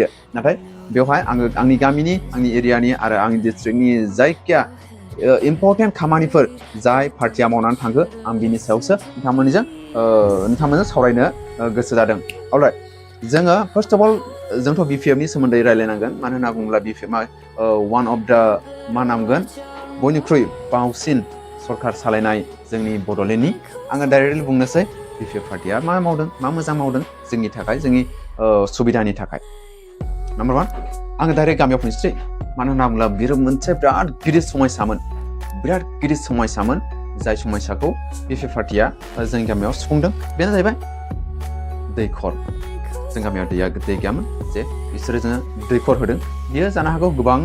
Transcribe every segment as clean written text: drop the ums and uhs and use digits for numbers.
नाथाय बेवहाय आंनि गामिनि आंनि एरियानि आरो आंनि डिस्ट्रिक्टनि जायखिया इम्पर्टेन्ट खामानिफोर जाय पार्टिया मावनानै थांखो आं बिनि सायावसो नोंथांमोनजों सावरायनो गोसो जादों। अलराइट जोङो फार्स्ट अफ अल जोंथ' BPF नि सोमोन्दै रायलायनांगोन मानो होनना बुङोब्ला BPF आ वान अफ दा मा नामगोन बयनिख्रुइ बांसिन सरकार सालायनाय जोंनि बड'लेण्डनि आङो डाइरेक्टलि बुंनोसै BPF पार्टिया मा मावदों मा मोजां मावदों जोंनि थाखाय जोंनि सुबिदानि थाखाय। नाम्बार 1 आङो डाइरेक्ट गामियाव फैनोसै मानो होनना बुङोब्ला बियो मोनसे बिराद गिदिर समयसामोन जाय समयसाखौ BPF पार्टिया जोंनि गामियाव सुफुंदों बेनो जाहैबाय दैखर। जों गामियाव दै गैयामोन जे बिसोरो जोङो दैखर होदों बियो जानो हागौ गोबां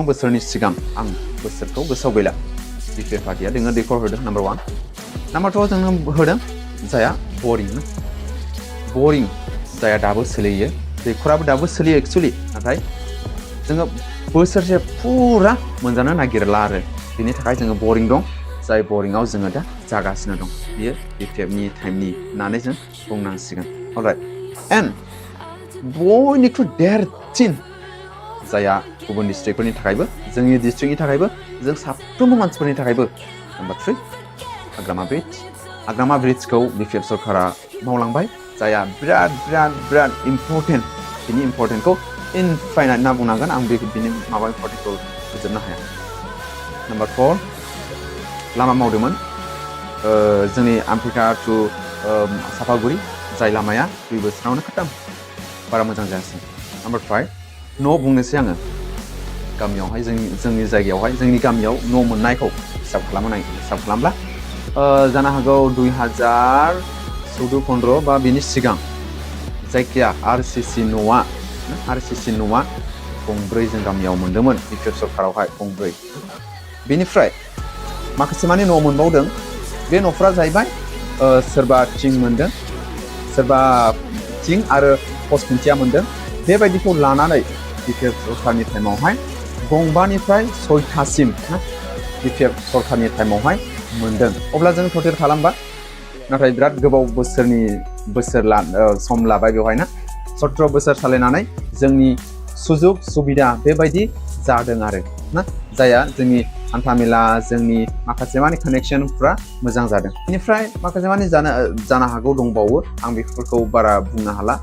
बोसोरनि सिगां आं बोसोरखौ गोसोआव गैला BPF पार्टिया जोङो दैखर होदों नाम्बार 1। नाम्बार 2 जोंनो होदों जाया बरिं जाया दाबो सोलियो दैखराबो दाबो सोलियो एक्चुअलि नाथाय जोङो बोसोरसे फुरा मोनजानो नागिरला आरो बेनि थाखाय जोङो बरिं दं जाय बरिंआव जोङो दा जागासिनो दं बियो BPF नि टाइमनि होननानै जों बुंनांसिगोन। अलराइट एन्ड बयनिख्रुइ देरसिन जाया गुबुन डिस्ट्रिक्टफोरनि थाखायबो जोंनि डिस्ट्रिक्टनि थाखायबो जों साफ्रोमबो मानसिफोरनि थाखायबो नाम्बार 3 हाग्रामा ब्रिजखौ BPF सरकारा मावलांबाय जाया बिराद इम्पर्टेन्ट बिनि इम्पर्टेन्टखौ इनफाइनाइट होनना बुंनांगोन आं बिनि माबा इम्पर्टेन्टखौ फोजोबनो हाया। नाम्बार 4 लामा मावदोंमोन जोंनि आमफ्रिका टु सापागुरि जाय लामाया 2 बोसोरावनो खतम बारा मोजां जायासै। नाम्बार 5 न' बुंनोसै आङो गामियावहाय जोंनि जायगायावहाय जोंनि गामियाव न' मोननायखौ हिसाब खालामब्ला जानो हागौ 2014-15 बा बिनि सिगां जायखिया RCC न'आ गंब्रै जों गामियाव मोनदोंमोन BPF सरकारावहाय गंब्रै। बेनिफ्राय माखासे माने न' मोनबावदों बे न'फ्रा जाहैबाय सोरबा थिं मोनदों सोरबा थिं आरो पस्ट खुन्थिया मोनदों बेबायदिखौ लानानै BPF सरकारनि टाइमावहाय गंबानिफ्राय 6थासिम BPF सरकारनि टाइमावहाय मोनदों। अब्ला जों टटेल खालामबा नाथाय बिराद गोबाव सम लाबाय बेवहायना 17 बोसोर सालायनानै जोंनि सुजुग सुबिदा बेबायदि जादों आरो ना जाया जोंनि हान्थामेला जोंनि माखासे माने कानेक्सनफ्रा मोजां जादों। बेनिफ्राय माखासे माने जानो हागौ दंबावो आं बेफोरखौ बारा बुंनो हाला।